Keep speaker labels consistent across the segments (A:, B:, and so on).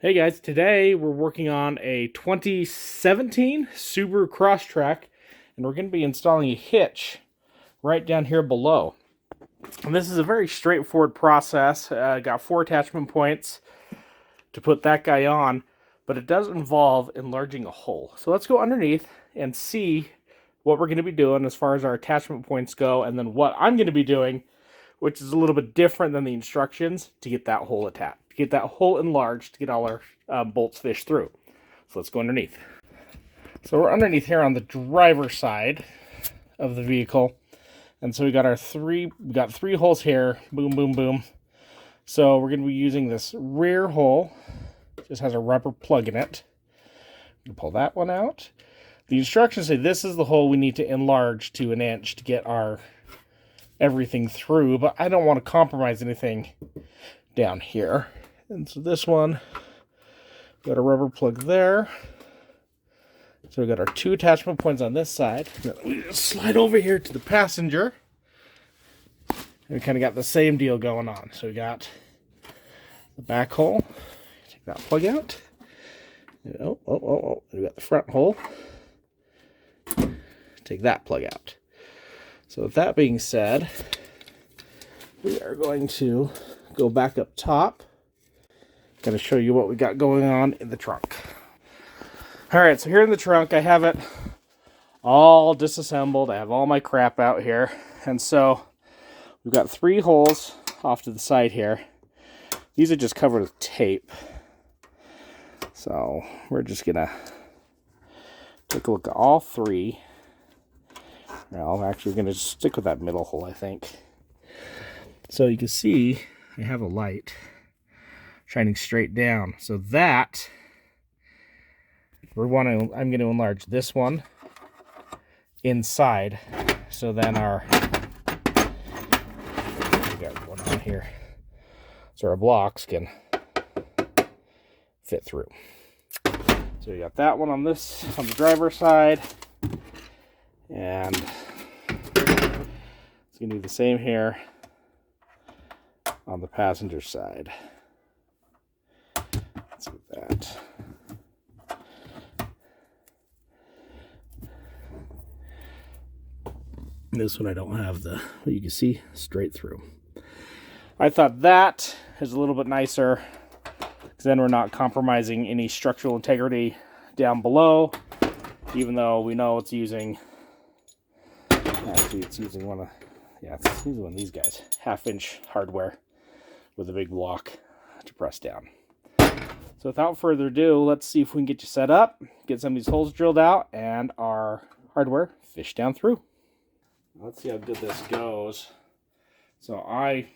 A: Hey guys, today we're working on a 2017 Subaru Crosstrek, and we're going to be installing a hitch right down here below. And this is a very straightforward process. Got 4 attachment points to put that guy on, but it does involve enlarging a hole. So let's go underneath and see what we're going to be doing as far as our attachment points go, and then what I'm going to be doing, which is a little bit different than the instructions, to get that hole attached, to get that hole enlarged, to get all our bolts fished through. So let's go underneath. So we're underneath here on the driver's side of the vehicle, and so we got three holes here. Boom, boom, boom. So we're going to be using this rear hole. It just has a rubber plug in it. You pull that one out. The instructions say this is the hole we need to enlarge to 1 inch to get our everything through, but I don't want to compromise anything down here. And so this one, got a rubber plug there. So we got our 2 attachment points on this side. Then we just slide over here to the passenger. And we kind of got the same deal going on. So we got the back hole. Take that plug out. Oh. We got the front hole. Take that plug out. So with that being said, we are going to go back up top. Going to show you what we got going on in the trunk. All right, so here in the trunk, I have it all disassembled. I have all my crap out here. And so we've got 3 holes off to the side here. These are just covered with tape. So we're just going to take a look at all 3. Well, actually, we're going to stick with that middle hole, I think. So you can see I have a light shining straight down. So that, I'm going to enlarge this one inside. So then we got one on here. So our blocks can fit through. So we got that one on the driver's side. And it's going to do the same here on the passenger side. Let's do that. This one I don't have but you can see straight through. I thought that is a little bit nicer, because then we're not compromising any structural integrity down below, even though we know it's using... Actually, it's using one of these guys. 1/2-inch hardware with a big block to press down. So without further ado, let's see if we can get you set up, get some of these holes drilled out, and our hardware fished down through. Let's see how good this goes. So I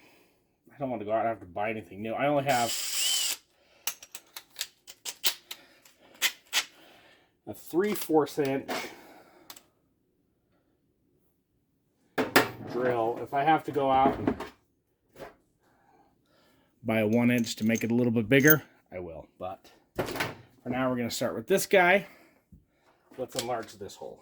A: don't want to go out and have to buy anything new. I only have a 3/4 inch drill. If I have to go out and buy a 1 inch to make it a little bit bigger, I will. But for now, we're going to start with this guy. Let's enlarge this hole.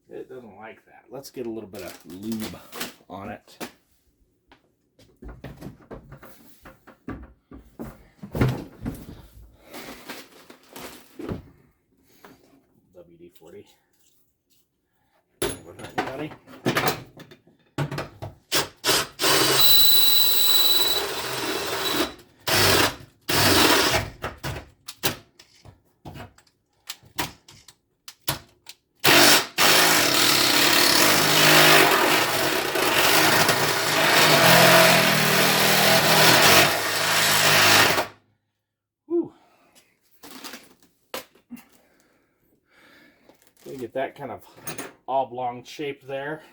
A: It doesn't like that. Let's get a little bit of lube on it. WD-40. Wouldn't hurt anybody. We get that kind of oblong shape there.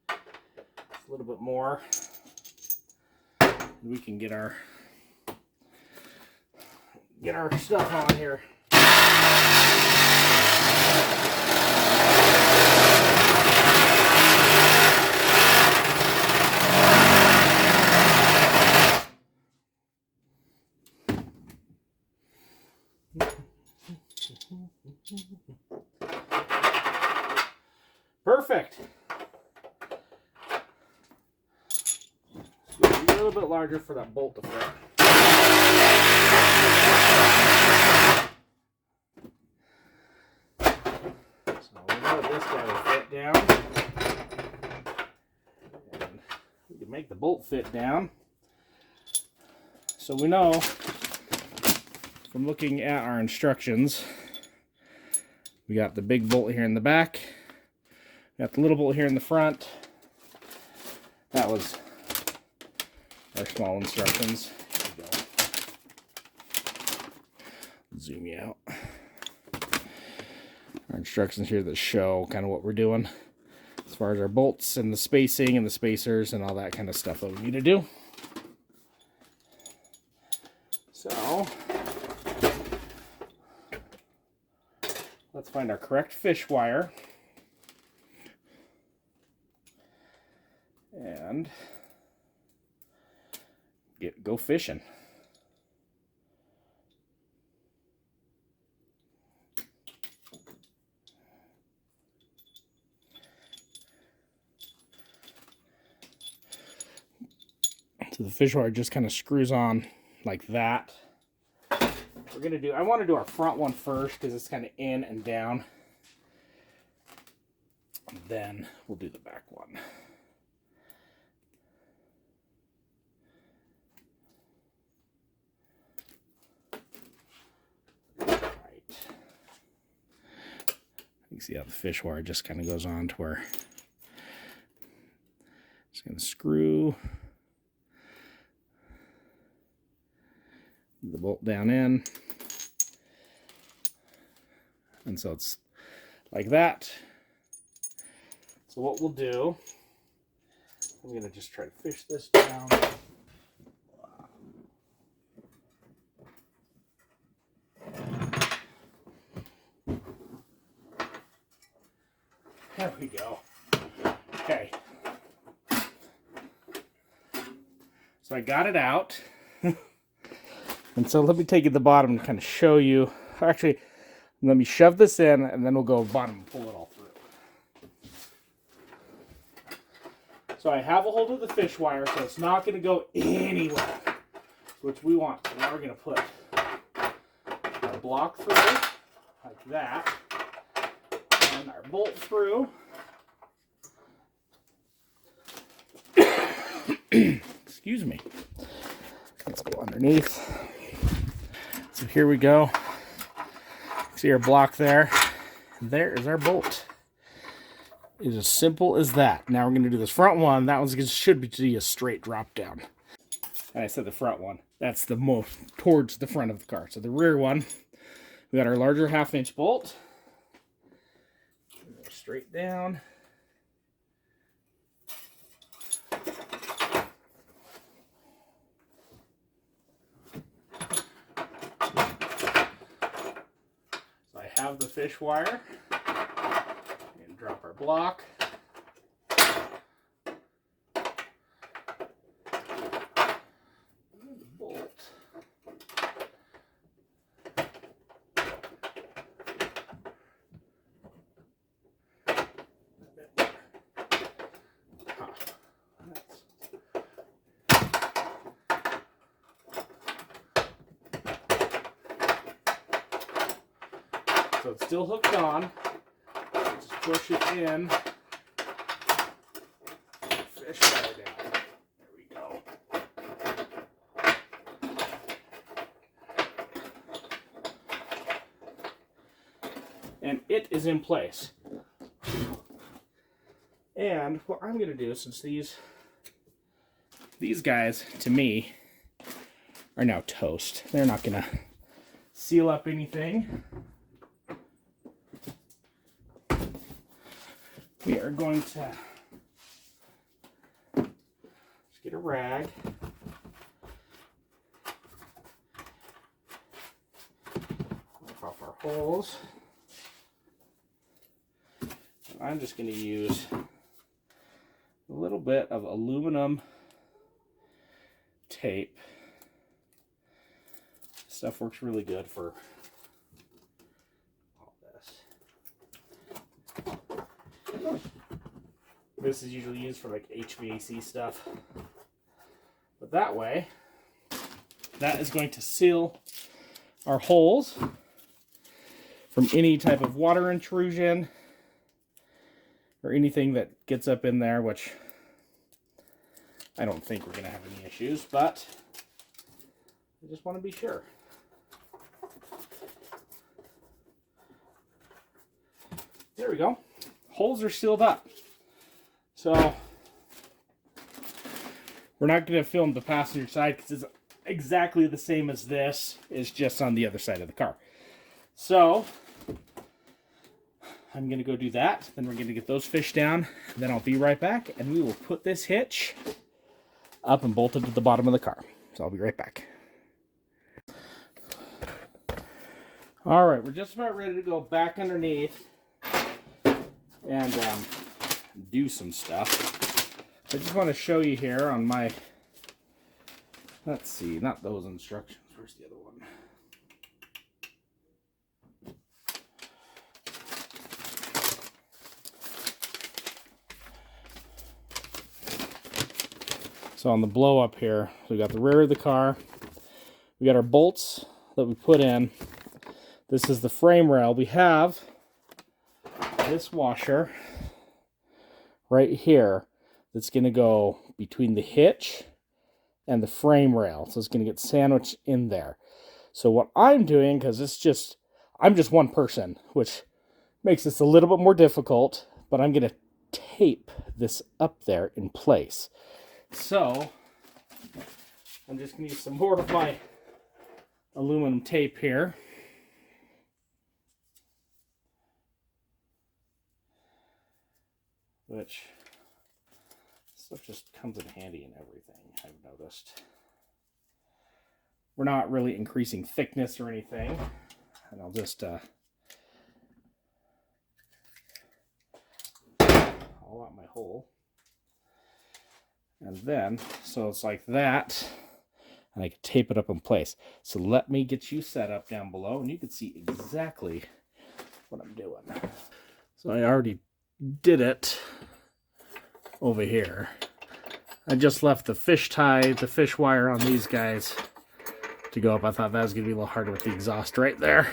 A: A little bit more. We can get our stuff on here. Perfect. A little bit larger for that bolt to fit. So we know this guy will fit down. And we can make the bolt fit down. So we know from looking at our instructions, we got the big bolt here in the back. We got the little bolt here in the front. That was our small instructions. Here we go. Zoom you out. Our instructions here that show kind of what we're doing as far as our bolts and the spacing and the spacers and all that kind of stuff that we need to do. So let's find our correct fish wire and go fishing. So the fish wire just kind of screws on like that. We're gonna do, I want to do our front one first because it's kind of in and down. Then we'll do the back one. You see how the fish wire just kind of goes on to where it's going to screw the bolt down in. And so it's like that. So what we'll do, I'm going to just try to fish this down. There we go. Okay. So I got it out. And so let me take you to the bottom and kind of show you. Actually, let me shove this in and then we'll go bottom and pull it all through. So I have a hold of the fish wire, so it's not going to go anywhere, which we want. So now we're going to put our block through like that. And our bolt through. Excuse me. Let's go underneath. So here we go. See our block there. There is our bolt. It is as simple as that. Now we're going to do this front one. That one should be a straight drop down. And I said the front one. That's the most towards the front of the car. So the rear one, we got our larger 1/2-inch bolt. Go straight down. So I have the fish wire. And drop our block. And the bolt. So it's still hooked on. Just push it in. Fish wire down. There we go. And it is in place. And what I'm going to do, since these guys, to me, are now toast. They're not going to seal up anything. We are going to just get a rag. Wipe off our holes. And I'm just going to use a little bit of aluminum tape. This stuff works really good for This is usually used for like HVAC stuff. But that way, that is going to seal our holes from any type of water intrusion or anything that gets up in there, which I don't think we're going to have any issues, but I just want to be sure. There we go. Holes are sealed up. So we're not going to film the passenger side because it's exactly the same as this. It's just on the other side of the car. So I'm going to go do that. Then we're going to get those fish down. Then I'll be right back and we will put this hitch up and bolt it to the bottom of the car. So I'll be right back. All right, we're just about ready to go back underneath and do some stuff. I just want to show you here on my, let's see, not those instructions. Where's the other one? So on the blow up here, we got the rear of the car. We got our bolts that we put in. This is the frame rail. We have this washer right here that's going to go between the hitch and the frame rail. So it's going to get sandwiched in there. So what I'm doing, because I'm just one person, which makes this a little bit more difficult, but I'm going to tape this up there in place. So I'm just going to use some more of my aluminum tape here. Which stuff just comes in handy in everything, I've noticed. We're not really increasing thickness or anything. And I'll just haul out my hole. And then, so it's like that. And I can tape it up in place. So let me get you set up down below and you can see exactly what I'm doing. So I already did it over here. I just left the fish tie, the fish wire on these guys to go up. I thought that was going to be a little harder with the exhaust right there.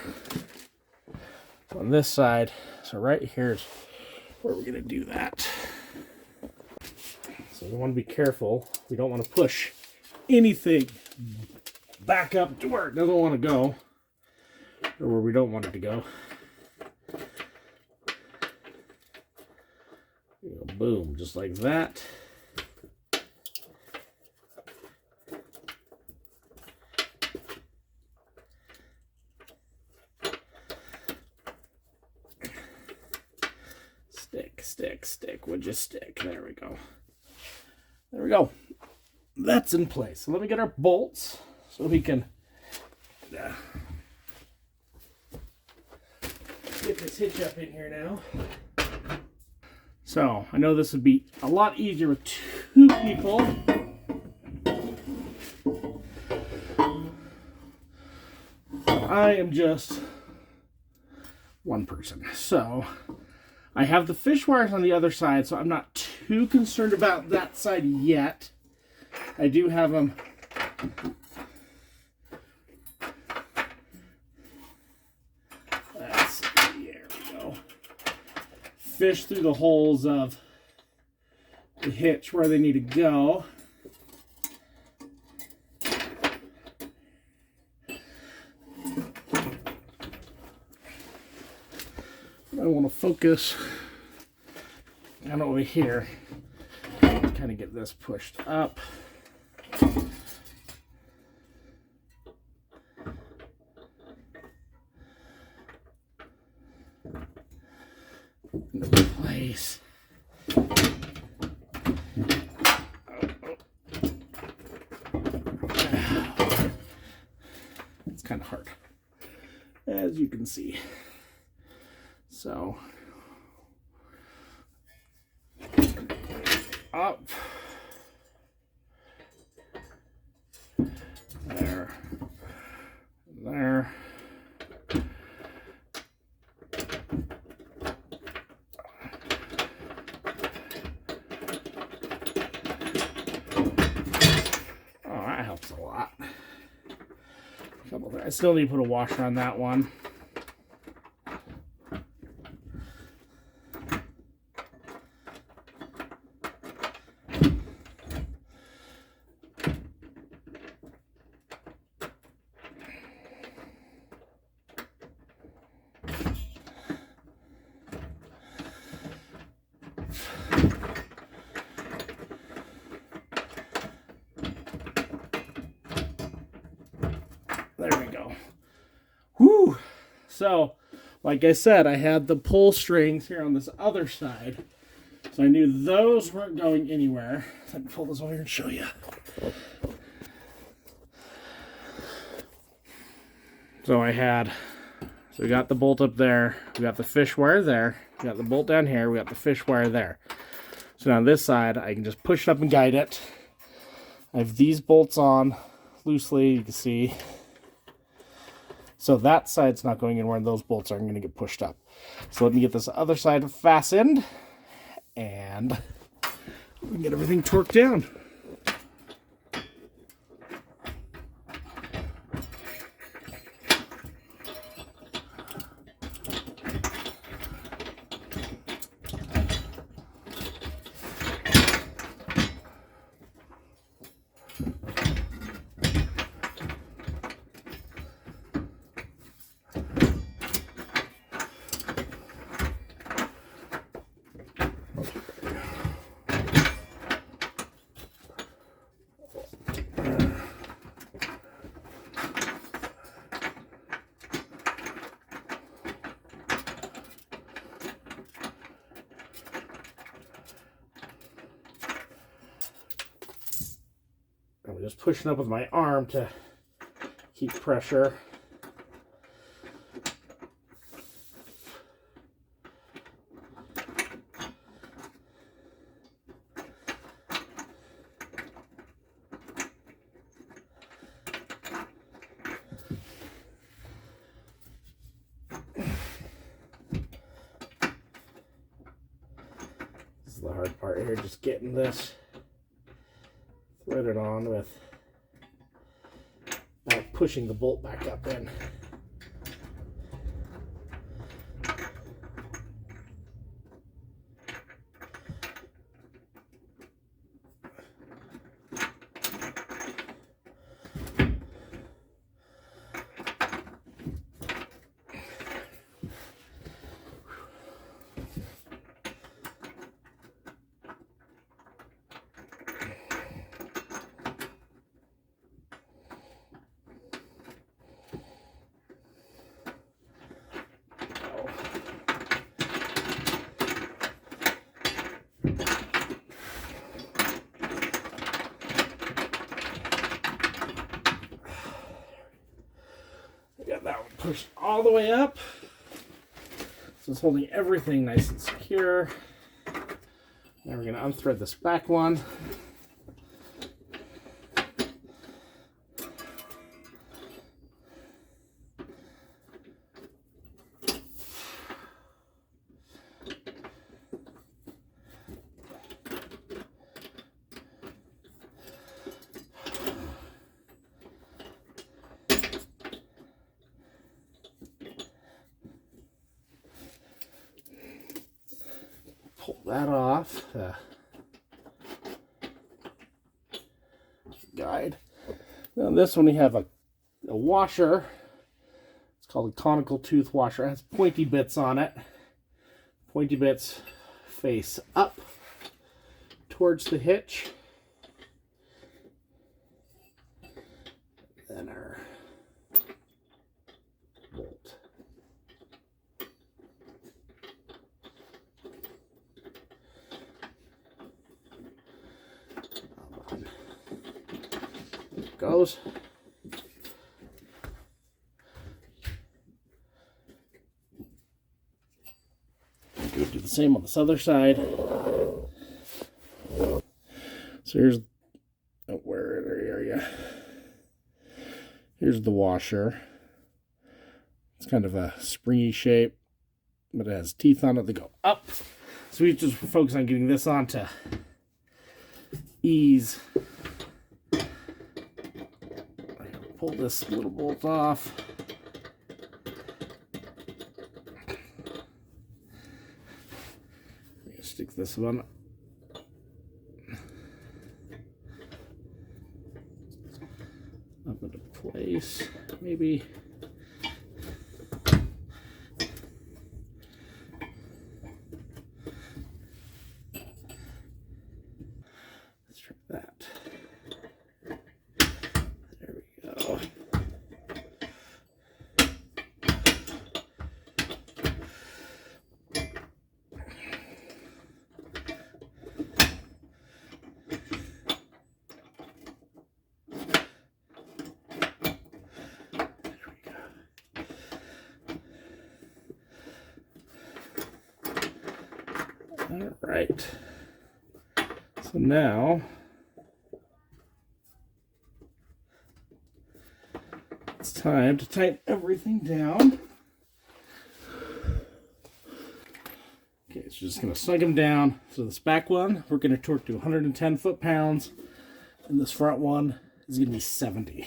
A: So on this side, so right here is where we're going to do that. So we want to be careful. We don't want to push anything back up to where it doesn't want to go, or where we don't want it to go. Boom, just like that. Stick, would you stick? There we go. There we go. That's in place. So let me get our bolts so we can get this hitch up in here now. So I know this would be a lot easier with two people. I am just one person. So I have the fish wires on the other side, so I'm not too concerned about that side yet. I do have them there we go. Fish through the holes of the hitch where they need to go. I want to focus kind of over here, kind of get this pushed up. Into place. It's kind of hard, as you can see. So, up, there, there, I still need to put a washer on that one. There we go. Whew. So, like I said, I had the pull strings here on this other side. So I knew those weren't going anywhere. Let me pull this over here and show you. So we got the bolt up there. We got the fish wire there. We got the bolt down here. We got the fish wire there. So now on this side, I can just push it up and guide it. I have these bolts on loosely, you can see. So that side's not going anywhere, and those bolts aren't going to get pushed up. So let me get this other side fastened, and we can get everything torqued down. I'm just pushing up with my arm to keep pressure. This is the hard part here, just getting this threaded on with pushing the bolt back up in. That one pushed all the way up. So it's holding everything nice and secure. Now we're going to unthread this back one. Pull that off. Guide. Now this one we have a washer. It's called a conical tooth washer. It has pointy bits on it. Pointy bits face up towards the hitch. Then our bolt. Goes. Do the same on this other side. So here's where are you? Here's the washer. It's kind of a springy shape, but it has teeth on it that go up. So we just focus on getting this on to ease. pull this little bolt off. Stick this one up into place, maybe. Let's try that. There we go. All right, so now it's time to tighten everything down. Okay, so just going to snug them down. So this back one, we're going to torque to 110 foot-pounds, and this front one is going to be 70.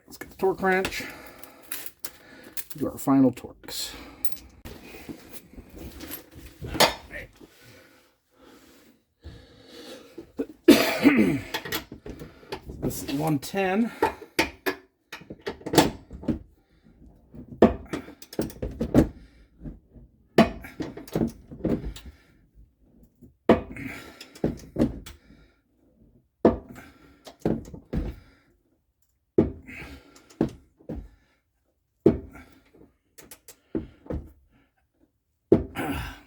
A: Let's get the torque wrench, do our final torques. Right. This is 110.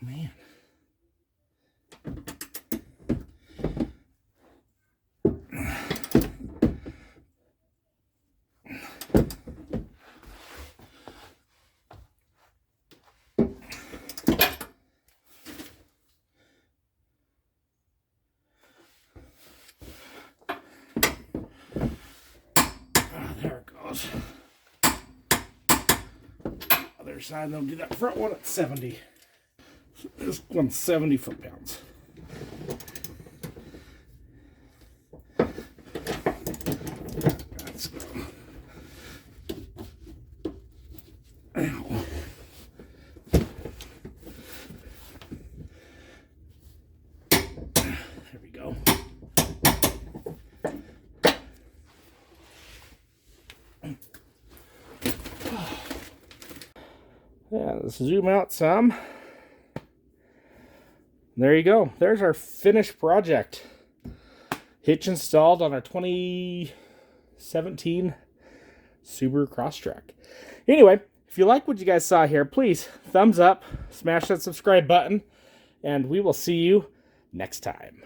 A: Man. There it goes. Other side, they'll do that front one at 70. This one's 70 foot-pounds. Let's go. Ow. There we go. Yeah, let's zoom out some. There you go. There's our finished project. Hitch installed on our 2017 Subaru Crosstrek. Anyway, if you like what you guys saw here, please thumbs up, smash that subscribe button, and we will see you next time.